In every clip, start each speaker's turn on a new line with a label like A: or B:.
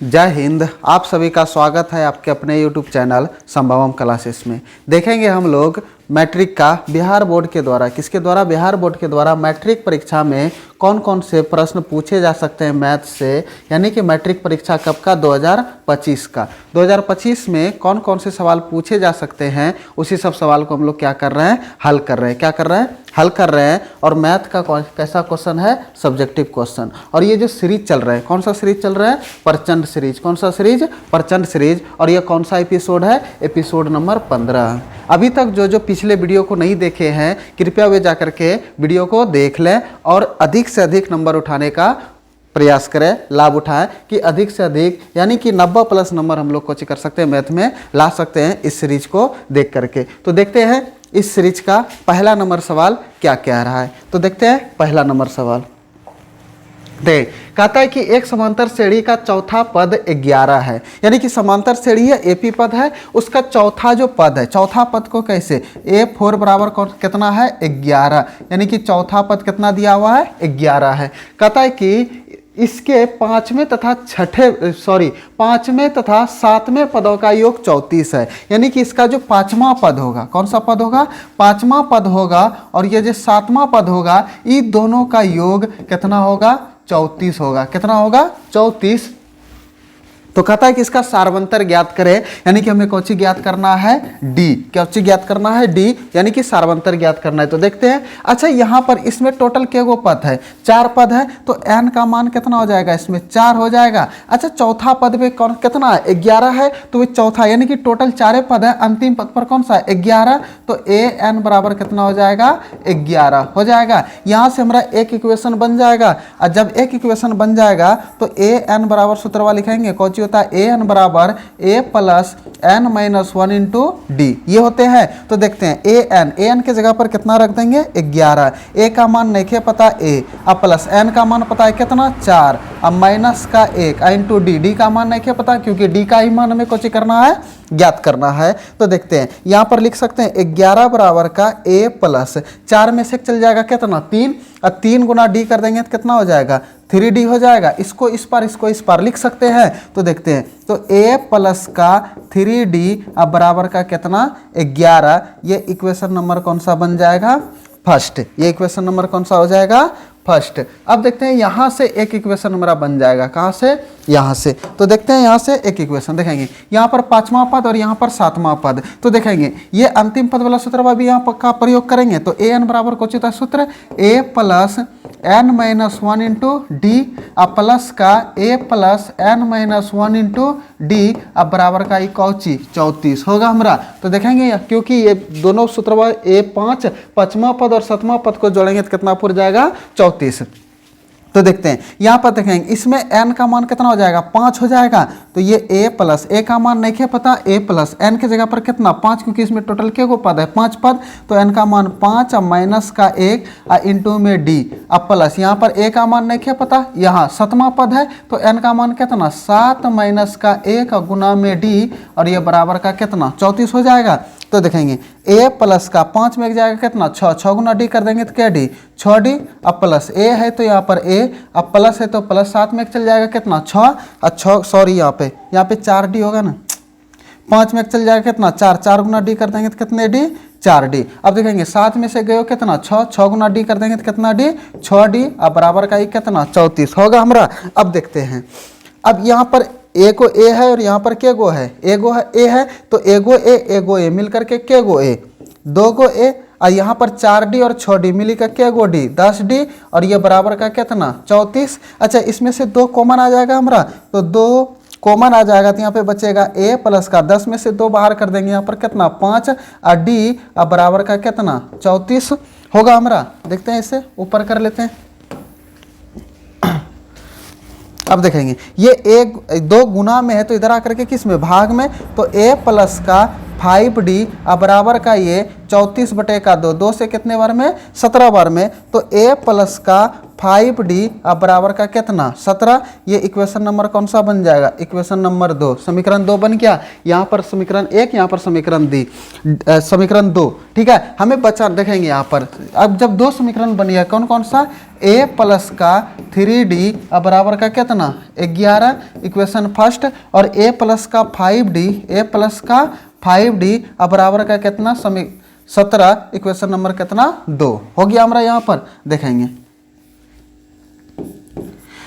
A: जय हिंद। आप सभी का स्वागत है आपके अपने YouTube चैनल संभवम क्लासेस में। देखेंगे हम लोग मैट्रिक का बिहार बोर्ड के द्वारा, किसके द्वारा? बिहार बोर्ड के द्वारा मैट्रिक परीक्षा में कौन कौन से प्रश्न पूछे जा सकते हैं मैथ से, यानी कि मैट्रिक परीक्षा कब का? 2025 का। 2025 में कौन कौन से सवाल पूछे जा सकते हैं, उसी सब सवाल को हम लोग क्या कर रहे हैं? हल कर रहे हैं। क्या कर रहे हैं? हल कर रहे हैं। और मैथ का कैसा क्वेश्चन है? Subjective question. और ये जो सीरीज चल रहा है, कौन सा सीरीज चल रहा है? प्रचंड सीरीज। कौन सा सीरीज? प्रचंड सीरीज। और ये कौन सा एपिसोड है? Episode number 15। अभी तक जो पिछले वीडियो को नहीं देखे हैं, कृपया वे जाकर के वीडियो को देख लें और अधिक से अधिक नंबर उठाने का प्रयास करें, लाभ उठाएं कि अधिक से अधिक, यानी कि 90+ नंबर हम लोग कोचिंग कर सकते हैं, मैथ में ला सकते हैं इस सीरीज को देख करके। तो देखते हैं इस सीरीज का पहला नंबर सवाल क्या कह रहा है। तो देखते हैं पहला नंबर सवाल। देख, कहता है कि एक समांतर श्रेणी का चौथा पद 11 है, यानी कि समांतर श्रेणी है, एपी पद है, उसका चौथा जो पद है, चौथा पद को कैसे? A4 बराबर कितना है? 11, यानी कि चौथा पद कितना दिया हुआ है? 11 है। कहता है कि इसके पांचवें तथा सातवें पदों का योग 34 है, यानी कि इसका जो पांचवा पद होगा, कौन सा पद होगा? पांचवा पद होगा, और ये जो सातवां पद होगा, इन दोनों का योग कितना होगा? 34 होगा। कितना होगा? 34। तो कहता है कि इसका सार्वंतर ज्ञात करें, यानी कि हमें कौन सी ज्ञात करना है? डी। क्या सी ज्ञात करना है? डी, यानी कि सार्वंतर ज्ञात करना है। तो देखते हैं। अच्छा, यहाँ पर इसमें टोटल क्या गो पद है? 4 पद है, तो n का मान कितना हो जाएगा? इसमें 4 हो जाएगा। अच्छा, चौथा पद पे कौन कितना है? 11 है, तो ये चौथा, यानी कि टोटल 4 पद है, अंतिम पद पर कौन सा है? 11, तो an बराबर कितना हो जाएगा? 11 हो जाएगा। यहाँ से हमारा एक इक्वेशन बन जाएगा, और जब एक इक्वेशन बन जाएगा तो an बराबर सूत्रवा लिखेंगे, कौन होता है? an बराबर a plus n minus 1 into D, ये होते हैं। तो देखते हैं an के जगह पर कितना रख देंगे? 11। a का मान नहीं पता a, अब प्लस n का मान पता है कितना? 4, अब माइनस का 1 इंटू डी का मान नहीं पता, क्योंकि डी का ही मान हमें कुछ करना है, ज्ञात करना है। तो देखते हैं, यहाँ पर लिख सकते हैं 11 बराबर का a प्लस 4 में से चल जाएगा कितना? 3, और 3 गुना डी कर देंगे तो कितना हो जाएगा? 3d हो जाएगा। इसको इस पार लिख सकते हैं। तो देखते हैं, तो a प्लस का 3d अब बराबर का कितना? 11। ये इक्वेशन नंबर कौन सा बन जाएगा? फर्स्ट। ये इक्वेशन नंबर कौन सा हो जाएगा? फर्स्ट। अब देखते हैं, यहाँ से एक इक्वेशन हमारा बन जाएगा। कहाँ से? यहाँ से। तो देखते हैं, यहाँ से एक इक्वेशन देखेंगे, यहाँ पर पांचवा पद और यहाँ पर सातवां पद। तो देखेंगे ये अंतिम पद वाला सूत्र भी यहाँ का प्रयोग करेंगे। तो an बराबर कौन होता है सूत्र? a plus n minus 1 into D, अब प्लस का a plus n minus 1 into D, अब बराबर का कौची 34 होगा हमारा। तो देखेंगे, क्योंकि ये दोनों सूत्र A5 पांचवा पद और सातवां पद को जोड़ेंगे तो कितना पूर जाएगा? 34। तो देखते हैं, यहाँ पर देखेंगे, इसमें n का मान कितना हो जाएगा? 5 हो जाएगा। तो ये a प्लस a का मान नहीं पता, a प्लस n के जगह पर कितना? 5, क्योंकि इसमें टोटल क्या पद है? 5 पद। तो n का मान 5, अब माइनस का 1 इंटू में d, अब प्लस यहाँ पर a का मान नहीं पता, यहाँ सातवां पद है, तो n का मान कितना? 7 माइनस का 1 गुना में d, और ये बराबर का कितना? 34 हो जाएगा। तो देखेंगे a प्लस का 5 में जाएगा कितना? 6 गुना डी कर देंगे तो क्या डी? 6d, अब प्लस a है तो यहाँ पर a, अब प्लस है तो प्लस 7 में चल जाएगा कितना? 6, और 6 सॉरी यहाँ पे 4d होगा ना, 5 में चल जाएगा कितना? 4 गुना डी कर देंगे तो कितने डी? 4d। अब देखेंगे 7 में से गए कितना? 6 गुना डी कर देंगे तो कितना डी? 6d, अब बराबर का कितना? 34 होगा हमारा। अब देखते हैं, अब यहाँ पर a को a है और यहाँ पर क्या गो है? a है, तो a गो a मिल करके क्या गो a? 2 गो a, और यहाँ पर 4d और 6d मिली का क्या गो d? 10d, और ये बराबर का कितना? 34। अच्छा, इसमें से 2 कॉमन आ जाएगा हमारा, तो 2 कॉमन आ जाएगा, तो यहाँ पे बचेगा a प्लस का 10 में से 2 बाहर कर देंगे, यहाँ पर कितना? 5, और d अब बराबर का कितना? 34 होगा हमारा। देखते हैं, इसे ऊपर कर लेते हैं। अब देखेंगे, ये 2 गुना में है, तो इधर आकर के किस में? भाग में। तो a प्लस का 5d अब बराबर का ये 34 बटे का 2, 2 से कितने बार में? 17 बार में। तो a प्लस का 5d अब बराबर का कितना? 17। ये इक्वेशन नंबर कौन सा बन जाएगा? Equation number 2। समीकरण 2 बन गया। यहाँ पर समीकरण 1, यहाँ पर समीकरण 2। ठीक है, हमें बचा देखेंगे यहाँ पर। अब जब 2 समीकरण बन गया, कौन कौन सा? ए प्लस का 3d अब बराबर का कितना 11 इक्वेशन फर्स्ट, और ए प्लस का 5d अब बराबर का कितना 17 इक्वेशन नंबर कितना 2 हो गया हमारा। यहाँ पर देखेंगे,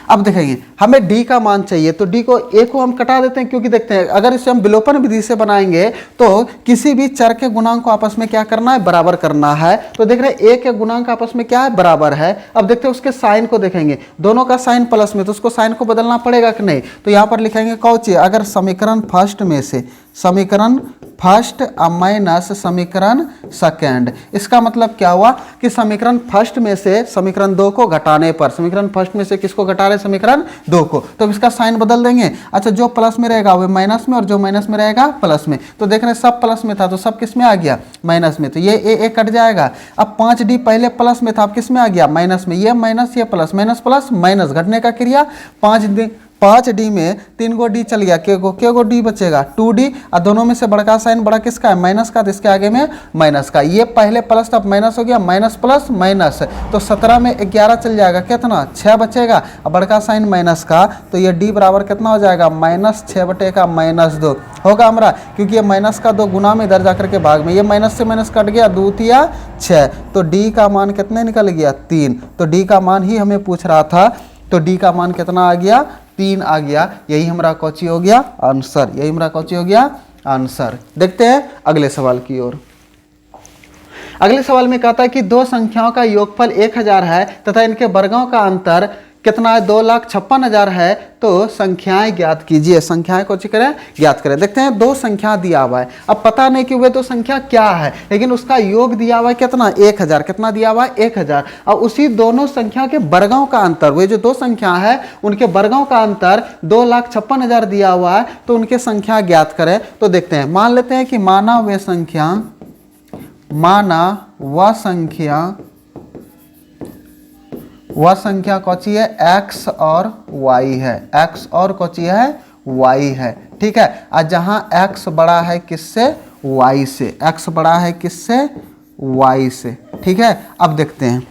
A: अब देखेंगे हमें d का मान चाहिए, तो d को a को हम कटा देते हैं, क्योंकि देखते हैं अगर इसे हम विलोपन विधि से बनाएंगे तो किसी भी चर के गुणांक को आपस में क्या करना है, बराबर करना है। तो देख रहे हैं a के गुणांक आपस में क्या है, बराबर है। अब देखते हैं उसके साइन को देखेंगे, दोनों का साइन प्लस में, तो उसको साइन को बदलना पड़ेगा कि नहीं। तो यहाँ पर लिखेंगे कौची, अगर समीकरण फर्स्ट में से समीकरण फर्स्ट माइनस समीकरण सेकेंड, इसका मतलब क्या हुआ कि समीकरण फर्स्ट में से समीकरण 2 को घटाने पर, समीकरण फर्स्ट में से किसको घटा रहे, समीकरण 2 को, तो इसका साइन बदल देंगे। अच्छा, जो प्लस में रहेगा वो माइनस में, और जो माइनस में रहेगा प्लस में। तो देख रहे हैं सब प्लस में था तो सब किस में आ गया, माइनस में, तो ये ए कट जाएगा। अब 5d पहले प्लस में था, अब किस में आ गया, माइनस में, ये माइनस ये प्लस, माइनस प्लस माइनस, घटने का क्रिया। 5d में 3 गो d चल गया, के गो d बचेगा 2d, और दोनों में से बड़का साइन बड़ा किसका है, माइनस का, तो इसके आगे में माइनस का, ये पहले प्लस था माइनस हो गया, माइनस प्लस माइनस, तो 17 में 11 चल जाएगा, कितना 6 बचेगा, और बड़का साइन माइनस का, तो ये d बराबर कितना हो जाएगा, -6/-2 होगा हमारा, क्योंकि ये माइनस का 2 गुना में इधर जाकर के भाग में, ये माइनस से माइनस कट गया, 2 तिया 6, तो d का मान कितने निकल गया 3। तो d का मान ही हमें पूछ रहा था, तो d का मान कितना आ गया, 3 आ गया। यही हमारा कौची हो गया, आंसर, यही हमारा कौची हो गया, आंसर। देखते हैं अगले सवाल की ओर। अगले सवाल में कहता है कि दो संख्याओं का योगफल 1000 है तथा इनके वर्गों का अंतर कितना है, 2,56,000 है, तो संख्याएं ज्ञात कीजिए। संख्याएं को करें, ज्ञात करें। देखते हैं दो संख्या दिया हुआ है, अब पता नहीं कि वे दो संख्या क्या है, लेकिन उसका योग दिया हुआ है कितना, 1000, कितना दिया हुआ है 1000, और उसी दोनों संख्या के वर्गों का अंतर, वे जो दो संख्या है उनके वर्गों का अंतर 2,56,000 दिया हुआ है, तो उनके संख्या ज्ञात करें। तो देखते हैं, मान लेते हैं कि माना व संख्या कौची है, x और y है, x और कौची है, y है, ठीक है। और जहां x बड़ा है किससे, y से, x बड़ा है किससे, y से, ठीक है। अब देखते हैं,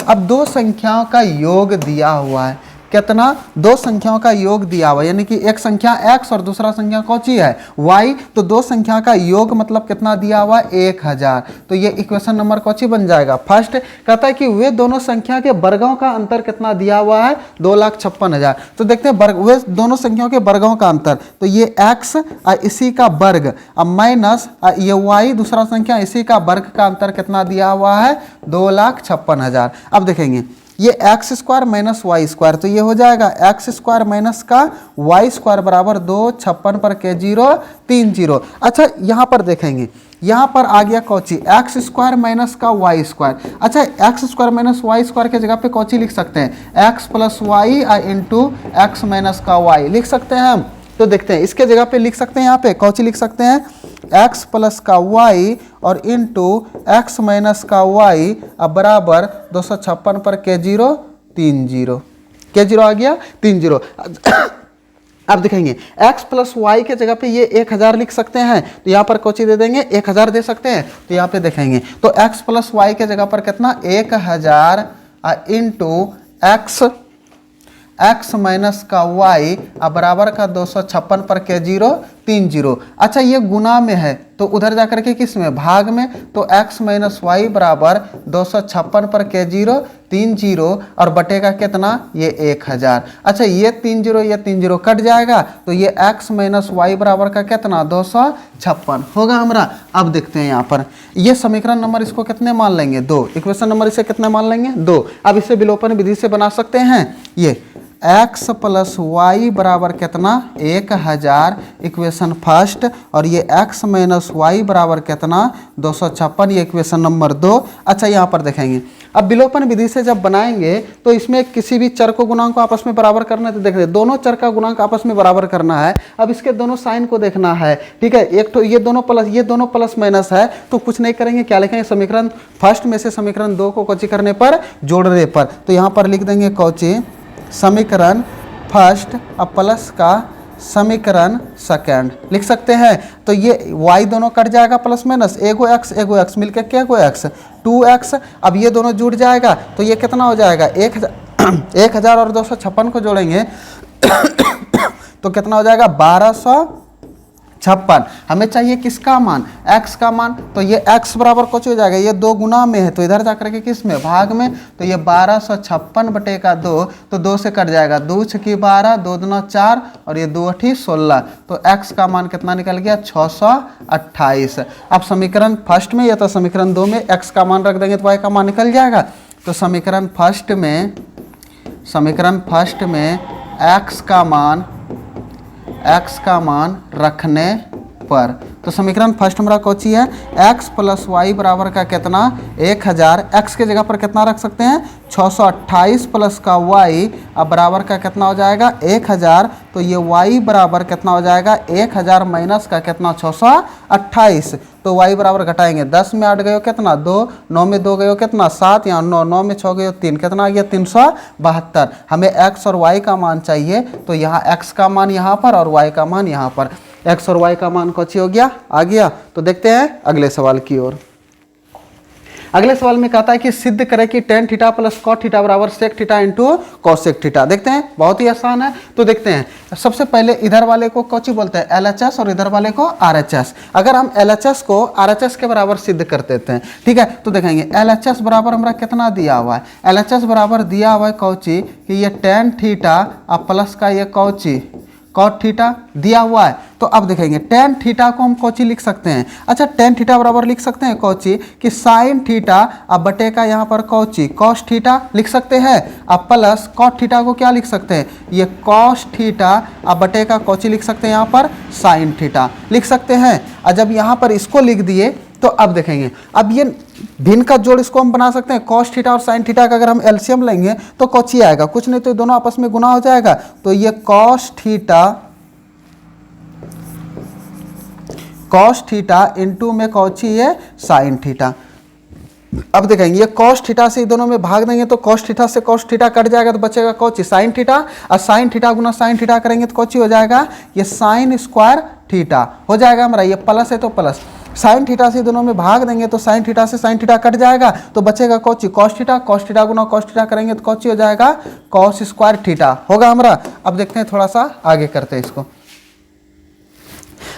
A: अब दो संख्याओं का योग दिया हुआ है, कितना, दो संख्याओं का योग दिया हुआ है, यानी कि एक संख्या x और दूसरा संख्या कौची है, y, तो दो संख्या का योग मतलब कितना दिया हुआ है, 1000, तो ये इक्वेशन नंबर कौची बन जाएगा, फर्स्ट। कहता है कि वे दोनों संख्या के वर्गों का अंतर कितना दिया हुआ है, 2,56,000। तो देखते हैं वर्ग, वे दोनों संख्याओं के वर्गों का अंतर, तो ये x और इसी का वर्ग, अब माइनस ये y दूसरा संख्या, इसी का वर्ग का अंतर कितना दिया हुआ है, 2,56,000। अब देखेंगे ये x² माइनस y², तो ये हो जाएगा x² माइनस का y² बराबर 256 पर के 0 30। अच्छा, यहाँ पर देखेंगे, यहाँ पर आ गया कौची, x² माइनस का y²। अच्छा, x² माइनस y² के जगह पे कौची लिख सकते हैं, x plus Y into X minus का y लिख सकते हैं हम। तो देखते हैं, इसके जगह पे लिख सकते हैं, यहाँ पे कौची लिख सकते हैं, x प्लस का y और इंटू एक्स माइनस का y अब बराबर 256 पर के 0 30, के 0 आ गया 30। अब देखेंगे x प्लस वाई के जगह पे ये 1000 लिख सकते हैं, तो यहाँ पर कौची दे देंगे, 1000 दे सकते हैं। तो यहाँ पे देखेंगे, तो x प्लस वाई के जगह पर कितना, 1000 इंटू एक्स माइनस का y अब बराबर का 256 पर के 0 30। अच्छा, ये गुना में है तो उधर जाकर के किस में, भाग में, तो x माइनस वाई बराबर 256 पर के 0 30 और बटेगा कितना, ये 1000। अच्छा, ये 30 कट जाएगा, तो ये x माइनस वाई बराबर का कितना, 256 होगा हमारा। अब देखते हैं यहाँ पर, ये समीकरण नंबर इसको कितने मान लेंगे, 2, इक्वेशन नंबर इसे कितने मान लेंगे, 2। अब इसे विलोपन विधि से बना सकते हैं, ये x प्लस वाई बराबर कितना, 1000 इक्वेशन फर्स्ट, और ये x माइनस वाई बराबर कितना, 256, ये इक्वेशन नंबर 2। अच्छा, यहाँ पर देखेंगे, अब विलोपन विधि से जब बनाएंगे तो इसमें किसी भी चर को गुणांक को आपस में बराबर करना है, तो देखते हैं दोनों चर का गुणांक आपस में बराबर करना है। अब इसके दोनों साइन को देखना है, ठीक है, एक तो ये दोनों प्लस माइनस है, तो कुछ नहीं करेंगे, क्या लिखेंगे, समीकरण फर्स्ट में से समीकरण 2 को कौची करने पर, जोड़ने पर, तो यहाँ पर लिख देंगे कौची, समीकरण फर्स्ट अब प्लस का समीकरण सेकंड लिख सकते हैं। तो ये y दोनों कट जाएगा प्लस माइनस, एगो x मिलकर क्या गो x 2x। अब ये दोनों जुड़ जाएगा तो ये कितना हो जाएगा 1000 और 256 को जोड़ेंगे तो कितना हो जाएगा 1256। हमें चाहिए किसका मान, x का मान। तो ये x बराबर कुछ हो जाएगा, ये 2 गुना में है तो इधर जाकर के किस में भाग में, तो ये 1256 बटे का 2, तो 2 से कट जाएगा 2 छकी 12, 2 दूना 4 और ये 2 अठी 16। तो x का मान कितना निकल गया 628। अब समीकरण फर्स्ट में या तो समीकरण 2 में x का मान रख देंगे तो y का मान निकल जाएगा। तो समीकरण फर्स्ट में x का मान रखने पर, तो समीकरण फर्स्ट मेरा कौची है x प्लस वाई बराबर का कितना 1000, x के जगह पर कितना रख सकते हैं 628 प्लस का y, अब बराबर का कितना हो जाएगा 1000। तो ये y बराबर कितना हो जाएगा 1000 माइनस का कितना 628। तो y बराबर घटाएंगे 10 में 8 गए हो कितना 2, 9 में 2 गए हो कितना 7, यहाँ 9, 9 में 6 गए हो 3, कितना आ गया 372। हमें x और y का मान चाहिए, तो यहाँ x का मान यहाँ पर और y का मान यहाँ पर। x और y का मान कौन सी हो गया आ गया। तो देखते हैं अगले सवाल की ओर। अगले सवाल में कहता है कि सिद्ध करें कि tan theta plus cot theta बराबर sec theta into cosec theta. देखते हैं बहुत ही आसान है। तो देखते हैं सबसे पहले इधर वाले को कौची बोलते हैं LHS और इधर वाले को RHS। अगर हम LHS को RHS के बराबर सिद्ध कर देते हैं, ठीक है, तो देखेंगे LHS बराबर हमारा कितना दिया हुआ है, LHS बराबर दिया हुआ है कौची कि ये tan थीटा और प्लस का ये कौची cot थीटा दिया हुआ है। तो अब देखेंगे tan थीटा को हम कौची लिख सकते हैं, अच्छा tan थीटा बराबर लिख सकते हैं कौची कि sin थीटा अब बटे का यहाँ पर कौची cos थीटा लिख सकते हैं। अब प्लस cot थीटा को क्या लिख सकते हैं, ये cos थीटा अब बटे का कौची लिख सकते हैं यहाँ पर sin थीटा लिख सकते हैं। और जब यहाँ पर इसको लिख दिए तो अब देखेंगे अब ये भिन्न का जोड़ इसको हम बना सकते हैं cos थीटा और sin थीटा का अगर हम एलसीएम लेंगे तो कौची आएगा, कुछ नहीं तो दोनों आपस में गुना हो जाएगा। तो ये cos थीटा इंटू में कौची है sin थीटा। अब देखेंगे ये cos थीटा से दोनों में भाग देंगे तो cos थीटा से cos थीटा कट जाएगा तो बचेगा कौची sin थीटा, और sin थीटा गुना sin थीटा करेंगे तो कौची हो जाएगा ये sin स्क्वायर थीटा हो जाएगा हमारा। ये प्लस है तो प्लस, sin थीटा से दोनों में भाग देंगे तो sin थीटा से sin थीटा कट जाएगा तो बचेगा कौची cos थीटा गुना cos थीटा करेंगे तो कौची हो जाएगा cos स्क्वायर थीटा होगा हमारा। अब देखते हैं थोड़ा सा आगे करते हैं इसको।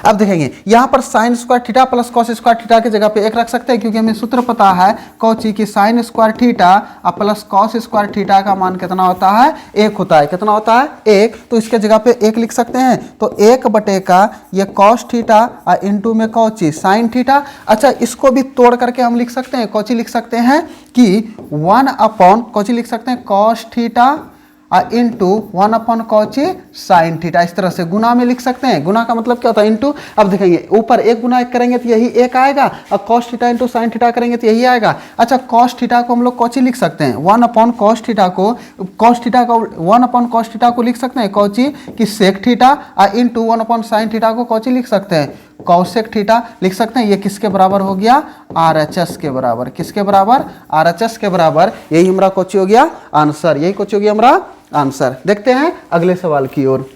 A: अब देखेंगे यहाँ पर sin square theta plus cos square theta की जगह पे एक रख सकते हैं, क्योंकि हमें सूत्र पता है कौची की sin स्क्वायर थीटा और प्लस cos स्क्वायर थीटा का मान कितना होता है 1 होता है। कितना होता है 1, तो इसके जगह पे 1 लिख सकते हैं। तो 1 बटे का ये cos थीटा और इंटू में कौची sin थीटा। अच्छा इसको भी तोड़ करके हम लिख सकते हैं, कौची लिख सकते हैं कि 1 अपॉन कौची लिख सकते हैं cos theta into 1 upon Cauchy sin theta. इस तरह से गुना में लिख सकते हैं। गुना का मतलब क्या होता है इंटू। अब देखेंगे ऊपर 1 गुना 1 करेंगे तो यही 1 आएगा, और cos theta into sin theta करेंगे तो यही आएगा। अच्छा cos थीटा को हम लोग कौची लिख सकते हैं 1 अपॉन cos थीटा को 1 अपॉन cos थीटा को लिख सकते हैं कौची कि sec थीटा और इंटू 1 अपॉन sin थीटा को कौची लिख सकते हैं cosec थीटा लिख सकते हैं। ये किसके बराबर हो गया RHS के बराबर। किसके बराबर RHS के बराबर। यही हमारा कौची हो गया आंसर, यही कौची हो गया हमारा आंसर। देखते हैं अगले सवाल की ओर।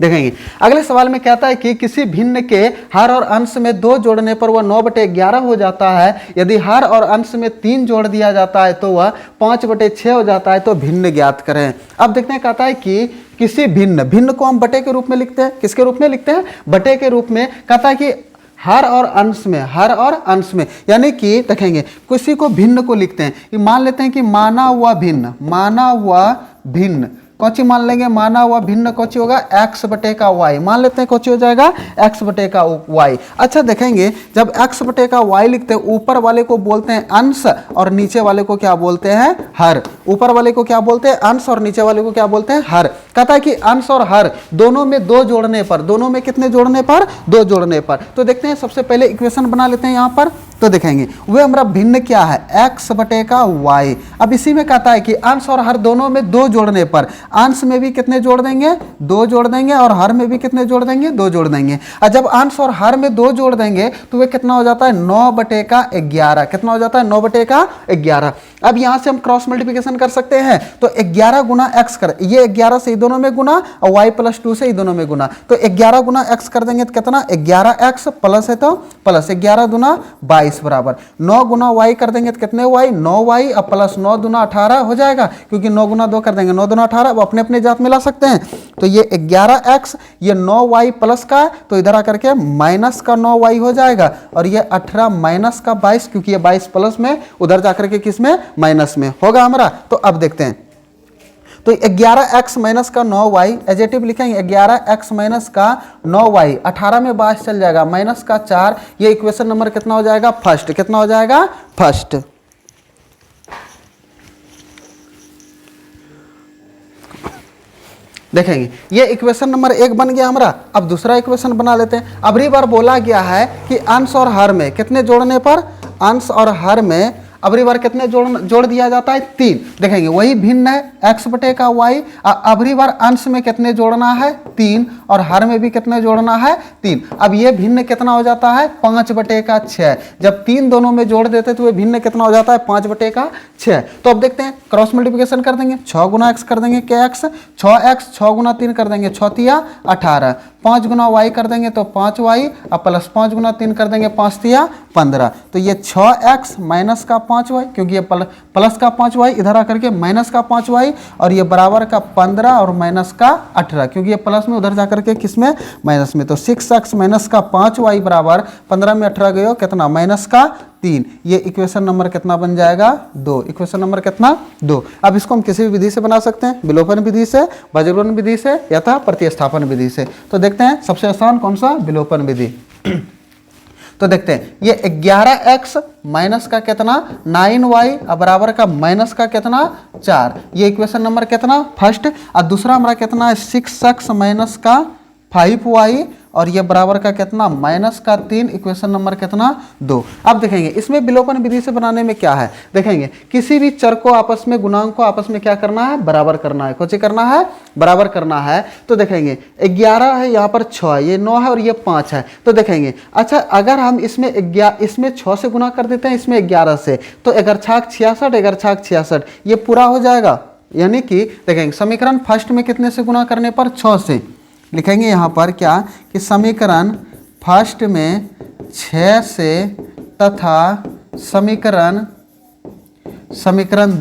A: देखेंगे अगले सवाल में कहता है कि किसी भिन्न के हर और अंश में 2 जोड़ने पर वह 9/11 हो जाता है। यदि हर और अंश में 3 जोड़ दिया जाता है तो वह 5/6 हो जाता है। तो भिन्न ज्ञात करें। अब देखते हैं कहता है कि किसी भिन्न को हम बटे के रूप में लिखते हैं। किसके रूप में लिखते हैं बटे के रूप में। कहता है कि हर और अंश में यानी कि देखेंगे किसी को भिन्न को लिखते हैं कि मान लेते हैं कि माना हुआ भिन्न कौची मान लेंगे, माना हुआ भिन्न कौची होगा x बटे का y। मान लेते हैं कौची हो जाएगा x बटे का y। अच्छा देखेंगे जब x बटे का y लिखते हैं ऊपर वाले को बोलते हैं अंश और नीचे वाले को क्या बोलते हैं हर। ऊपर वाले को क्या बोलते हैं अंश और नीचे वाले को क्या बोलते हैं हर। कहता है कि अंश और हर दोनों में 2 जोड़ने पर, दोनों में कितने जोड़ने पर 2 जोड़ने पर। तो देखते हैं सबसे पहले इक्वेशन बना लेते हैं यहाँ पर। तो देखेंगे वह हमारा भिन्न क्या है x बटे का y। अब इसी में कहता है कि अंश और हर दोनों में 2 जोड़ने पर अंश में भी कितने जोड़ देंगे 2 जोड़ देंगे और हर में भी कितने जोड़ देंगे 2 जोड़ देंगे। और जब अंश और हर में 2 जोड़ देंगे तो वह कितना हो जाता है 9/11। कितना हो जाता है 9/11। अब यहाँ से हम क्रॉस मल्टीप्लिकेशन कर सकते हैं, तो 11 गुना एक्स कर, ये 11 से दोनों में गुना और y प्लस 2 से दोनों में गुना, तो 11 गुना एक्स कर देंगे तो कितना 11x प्लस है तो प्लस 11 दुना 22 बराबर 9 गुना y कर देंगे तो कितने y 9y और प्लस 9 दुना 18 हो जाएगा, क्योंकि 9 गुना 2 कर देंगे 9 दुना 18, अब अपने अपने जात मिला सकते हैं। तो ये 11x ये 9y प्लस का है, तो इधर आकर के माइनस का 9y हो जाएगा, और ये 18 माइनस का 22, क्योंकि ये 22 प्लस में उधर जाकर के किस में माइनस में होगा हमारा। तो अब देखते हैं, तो 11x माइनस का 9y एजेटिव लिखेंगे 11x माइनस का 9y 18 में 22 चल जाएगा माइनस का 4, ये इक्वेशन नंबर कितना हो जाएगा फर्स्ट, कितना हो जाएगा फर्स्ट। देखेंगे ये इक्वेशन नंबर 1 बन गया हमारा। अब दूसरा इक्वेशन बना लेते हैं। अबरी बार बोला गया है कि अंश और हर में कितने जोड़ने पर, अंश और हर में अबरी बार कितने जोड़ दिया जाता है 3। देखेंगे वही भिन्न है x बटे का y, अबरी बार अंश में कितने जोड़ना है 3 और हर में भी कितने जोड़ना है 3। अब ये भिन्न कितना हो जाता है 5 बटे का 6, जब 3 दोनों में जोड़ देते तो ये भिन्न कितना हो जाता है 5 बटे का 6। तो अब देखते हैं क्रॉस मल्टीप्लिकेशन कर देंगे, 6 गुना x कर देंगे क्या x, 6x 6 गुना 3 कर देंगे 6 तिया 18, 5 गुना y कर देंगे तो 5y और प्लस 5 गुना 3 कर देंगे 5 तिया 15। तो ये 6x माइनस का 5y, क्योंकि ये प्लस का 5y इधर आकर के माइनस का 5y, और ये बराबर का 15 और माइनस का 18, क्योंकि ये प्लस में उधर जाकर के किस में माइनस में। तो 6x माइनस का 5y बराबर 15 में 18 गए कितना माइनस का 3। ये इक्वेशन नंबर कितना बन जाएगा 2, इक्वेशन नंबर कितना 2। अब इसको हम किसी भी विधि से बना सकते हैं, विलोपन विधि से, वज्रगुणन विधि से या था प्रतिस्थापन विधि से। तो देखते हैं सबसे आसान कौन सा, विलोपन विधि। तो देखते हैं ये 11x माइनस का कितना 9y बराबर का माइनस का कितना 4, ये इक्वेशन नंबर कितना फर्स्ट। और दूसरा हमारा कितना है 6x माइनस का 5y और ये बराबर का कितना माइनस का 3, इक्वेशन नंबर कितना 2। अब देखेंगे इसमें विलोपन विधि से बनाने में क्या है, देखेंगे किसी भी चर को आपस में, गुणांक को आपस में क्या करना है बराबर करना है, कुछ करना है बराबर करना है। तो देखेंगे 11 है यहाँ पर 6 है, ये 9 है और ये 5 है। तो देखेंगे अच्छा अगर हम इसमें 6 से गुना कर देते हैं इसमें 11 से, तो 11 छाक 66, 11 छाक 66 ये पूरा हो जाएगा। यानी कि देखेंगे समीकरण फर्स्ट में कितने से गुना करने पर 6 से, लिखेंगे यहाँ पर क्या कि समीकरण फर्स्ट में 6 से तथा समीकरण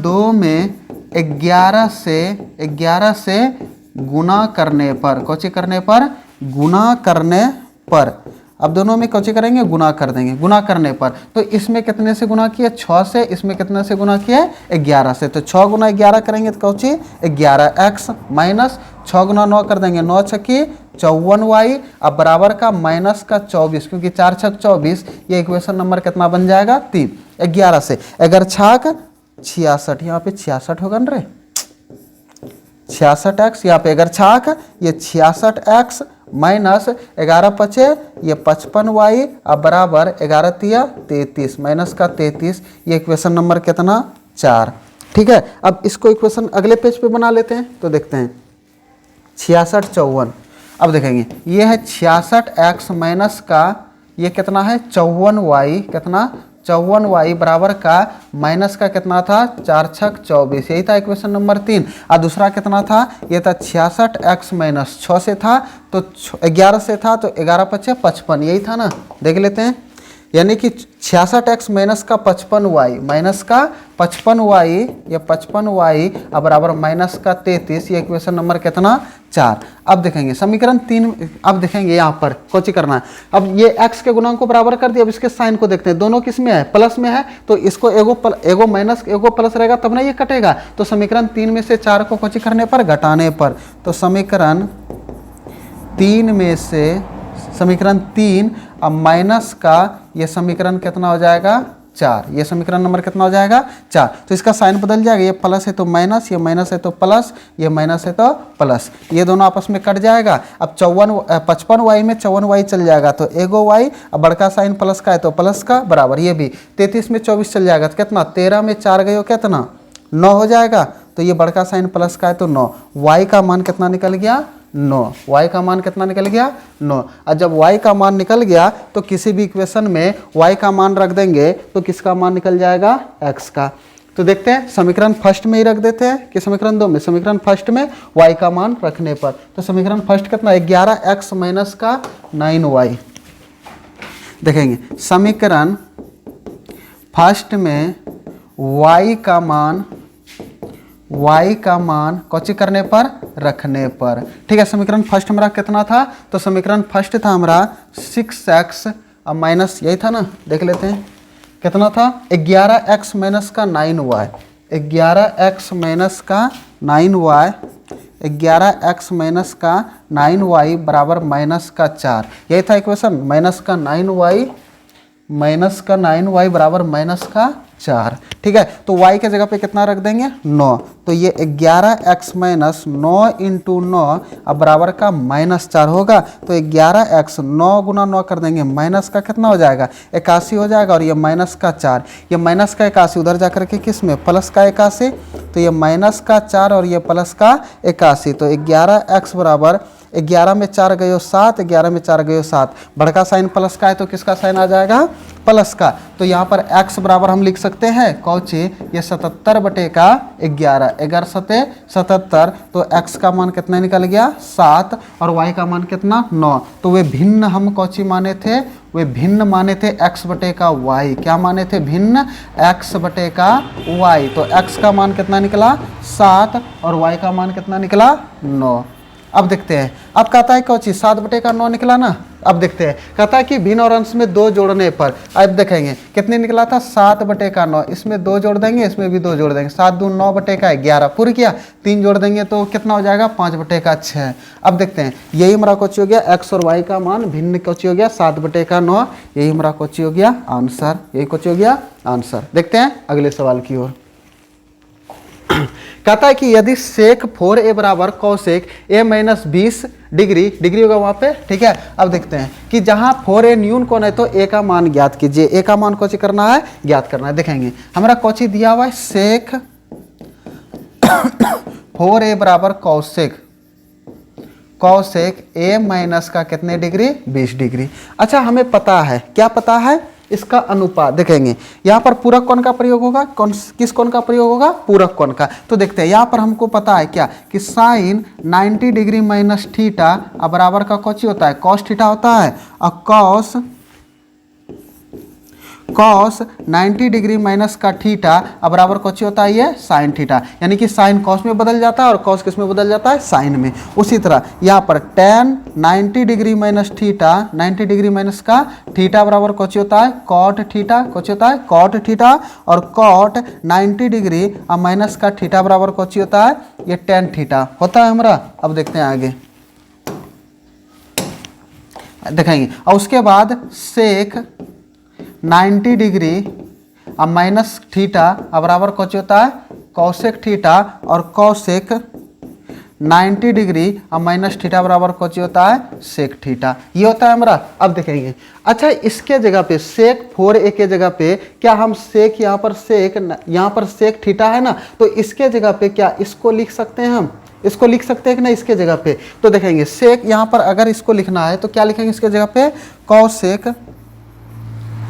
A: 2 में 11 से गुना करने पर, कौची करने पर गुना करने पर। अब दोनों में कौची करेंगे गुना कर देंगे, गुना करने पर। तो इसमें कितने से गुना किया 6 से, इसमें कितने से गुना किया 11 से। तो 6 गुना 11 करेंगे तो कौची 11x माइनस 6 गुना 9 कर देंगे 9 छक्की 54y अब बराबर का माइनस का 24, क्योंकि 4 छक 24, ये इक्वेशन नंबर कितना बन जाएगा 3। 11 से 11 छाक 66, यहाँ पे 66 होगा ना रे 66x, यहाँ पे 11 छाक ये 66x माइनस 11 पचे ये 55y अब बराबर 11 तिया 33 माइनस का 33, ये इक्वेशन नंबर कितना 4। ठीक है, अब इसको इक्वेशन अगले पेज पे बना लेते हैं। तो देखते हैं 66 54, अब देखेंगे ये है 66x माइनस का ये कितना है 54y, कितना 54y बराबर का माइनस का कितना था 4 छक 24, यही था इक्वेशन नंबर 3। और दूसरा कितना था ये था 66x माइनस 6 से था तो 11 से था तो 11 पचे 55, यही था ना, देख लेते हैं। यानी कि 66x माइनस का 55y माइनस का 55y ये 55y अब बराबर माइनस का 33, ये इक्वेशन नंबर कितना 4। अब देखेंगे समीकरण 3, अब देखेंगे यहाँ पर कोची करना है। अब ये x के गुणांक को बराबर कर दिया, अब इसके साइन को देखते हैं, दोनों किस में है प्लस में है, तो इसको एगो माइनस एगो प्लस रहेगा तब ना ये कटेगा। तो समीकरण 3 में से 4 को कोची करने पर घटाने पर, तो समीकरण 3 में से समीकरण 3 अब माइनस का ये समीकरण कितना हो जाएगा 4, ये समीकरण नंबर कितना हो जाएगा 4। तो इसका साइन बदल जाएगा, ये प्लस है तो माइनस, ये माइनस है तो प्लस, ये माइनस है तो प्लस, ये दोनों आपस में कट जाएगा। अब 55y में 54y चल जाएगा तो एगो y, अब बड़का साइन प्लस का है तो प्लस का बराबर, ये भी 33 में 24 चल जाएगा तो कितना 13 में 4 गए हो कितना 9 हो जाएगा। तो ये बड़का साइन प्लस का है तो 9, y का मान कितना निकल गया 9, y का मान कितना निकल गया 9। और जब y का मान निकल गया तो किसी भी इक्वेशन में y का मान रख देंगे तो किसका मान निकल जाएगा x का। तो देखते हैं समीकरण फर्स्ट में ही रख देते हैं कि समीकरण 2 में। समीकरण फर्स्ट में y का मान रखने पर, तो समीकरण फर्स्ट कितना 11x माइनस का 9y। देखेंगे समीकरण फर्स्ट में y का मान कौची करने पर, रखने पर। ठीक है, समीकरण फर्स्ट हमारा कितना था, तो समीकरण फर्स्ट था हमारा 6x अब माइनस यही था ना, देख लेते हैं कितना था 11x माइनस का 9y, 11x माइनस का 9y, 11x माइनस का 9y बराबर माइनस का 4। यही था इक्वेशन, माइनस का 9y बराबर माइनस का 4। ठीक है, तो y के जगह पे कितना रख देंगे 9, तो ये 11x माइनस 9 इंटू 9 अब बराबर का माइनस 4 होगा। तो 11x 9 गुना 9 कर देंगे, माइनस का कितना हो जाएगा 81 हो जाएगा, और ये माइनस का 4, ये माइनस का 81 उधर जा करके किस में प्लस का 81, तो ये माइनस का 4 और ये प्लस का 81। तो 11x बराबर 11 में 4 गए 7, 11 में 4 गए 7, बड़का साइन प्लस का है तो किसका साइन आ जाएगा प्लस का। तो यहाँ पर x बराबर हम लिख सकते हैं कौची, ये 77 बटे का 11, 11 सते 77, तो x का मान कितना निकल गया 7 और y का मान कितना 9। तो वे भिन्न हम कौची माने थे, वे भिन्न माने थे x बटे का y। क्या माने थे, भिन्न x बटे का y। तो x का मान कितना निकला 7 और y का मान कितना निकला 9। अब देखते हैं, अब कहता है कौची 7 बटे का 9 निकला ना। अब देखते हैं, कहता है कि भिन्न और अंश में 2 जोड़ने पर, अब देखेंगे कितने निकला था 7 बटे का 9, इसमें 2 जोड़ देंगे, इसमें भी 2 जोड़ देंगे, 7 दूनी 9 बटे का 11 पूरी किया, 3 जोड़ देंगे तो कितना हो जाएगा 5 बटे का 6। अब देखते हैं, यही हमारा कौची हो गया x और y का मान भिन्न कौची हो गया 7 बटे का 9, यही हमारा कौची हो गया आंसर, यही कौची हो गया आंसर। देखते हैं अगले सवाल की ओर। कहता है कि यदि सेक 4a बराबर कौसेक a माइनस 20 डिग्री होगा वहाँ पे। ठीक है, अब देखते हैं कि जहाँ 4a न्यून कौन है तो a का मान ज्ञात कीजिए। a का मान कौची करना है, ज्ञात करना है। देखेंगे हमारा कौची दिया हुआ है सेक 4a बराबर कौसेक a माइनस का कितने डिग्री 20 डिग्री। अच्छा हमें पता है, क्या पता है, इसका अनुपात। देखेंगे यहाँ पर पूरक कोण का प्रयोग होगा, किस कोण का प्रयोग होगा, पूरक कोण का। तो देखते हैं यहाँ पर हमको पता है क्या कि साइन 90 डिग्री माइनस थीटा बराबर का कौची होता है कॉस थीटा होता है, और कॉस 90 डिग्री माइनस का थीटा बराबर कौची होता है ये साइन थीटा, यानी कि साइन कॉस में बदल जाता है और कॉस किस में बदल जाता है साइन में। उसी तरह यहाँ पर tan 90 degree minus theta, 90 degree minus का थीटा बराबर कौची होता है कॉट थीटा, कौची होता है कॉट थीटा, और कॉट 90 डिग्री माइनस का थीटा बराबर कौची होता है ये tan थीटा होता है हमारा। अब देखते हैं आगे दिखाएंगे, और उसके बाद सेक 90 डिग्री माइनस थीटा बराबर कौची होता है कौसेक थीटा, और कौसेक 90 डिग्री माइनस थीटा बराबर कौची होता है सेक थीटा, ये होता है हमारा। अब देखेंगे, अच्छा इसके जगह पे सेक 4a के जगह पे क्या हम सेक यहाँ पर सेक थीटा है ना, तो इसके जगह पे क्या इसको लिख सकते हैं, हम इसको लिख सकते हैं कि ना इसके जगह पे। तो देखेंगे सेक यहाँ पर अगर इसको लिखना है तो क्या लिखेंगे इसके जगह पे कौसेक,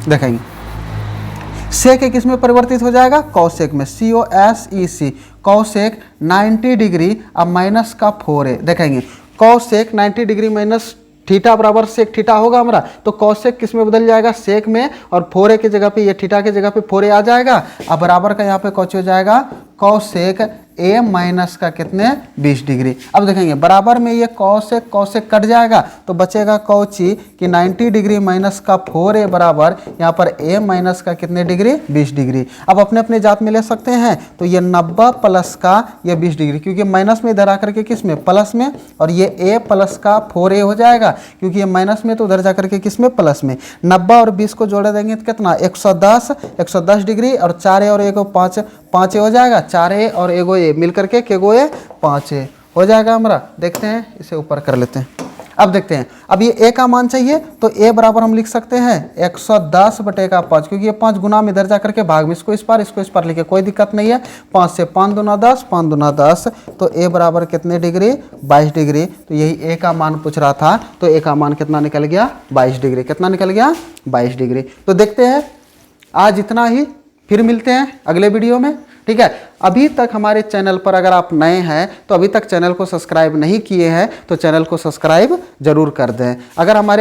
A: देखेंगे सेक किस में परिवर्तित हो जाएगा कौसेक में, COSEC, कौसेक 90 डिग्री अब माइनस का 4a। देखेंगे कौसेक 90 डिग्री माइनस थीटा बराबर सेक थीटा होगा हमारा, तो कौसेक किस में बदल जाएगा सेक में, और 4a के जगह पे ये थीटा के जगह पे 4a आ जाएगा। अब बराबर का यहाँ पे कौची हो जाएगा कौसेक a माइनस का कितने 20 डिग्री। अब देखेंगे बराबर में ये कौसेक कट जाएगा तो बचेगा कौची कि 90 डिग्री माइनस का 4a बराबर यहाँ पर a माइनस का कितने डिग्री 20 डिग्री। अब अपने अपने जात में ले सकते हैं, तो ये 90 प्लस का ये 20 डिग्री, क्योंकि माइनस में इधर आकर के किस में प्लस में, और ये a प्लस का 4a हो जाएगा, क्योंकि ये माइनस में तो उधर जाकर के किस में प्लस में। 90 और 20 को जोड़ देंगे तो कितना 110 डिग्री, और 4a और एगो 5a हो जाएगा, 4a और एगो ए मिल करके केगो ए 5a हो जाएगा हमारा। देखते हैं इसे ऊपर कर लेते हैं। अब देखते हैं, अब ये a का मान चाहिए तो a बराबर हम लिख सकते हैं 110 बटे का 5, क्योंकि ये 5 गुना में इधर जा करके भाग में इसको इस पार लिखे कोई दिक्कत नहीं है। 5 से 5 दूना 10, 5 दूना 10, तो a बराबर कितने डिग्री 22 डिग्री। तो यही a का मान पूछ रहा था, तो a का मान कितना निकल गया 22 डिग्री। कितना निकल गया 22 डिग्री। तो देखते हैं आज इतना ही, फिर मिलते हैं अगले वीडियो में। ठीक है। अभी तक हमारे चैनल पर अगर आप नए हैं तो अभी तक चैनल को सब्सक्राइब नहीं किए हैं तो चैनल को सब्सक्राइब जरूर कर दें। अगर हमारे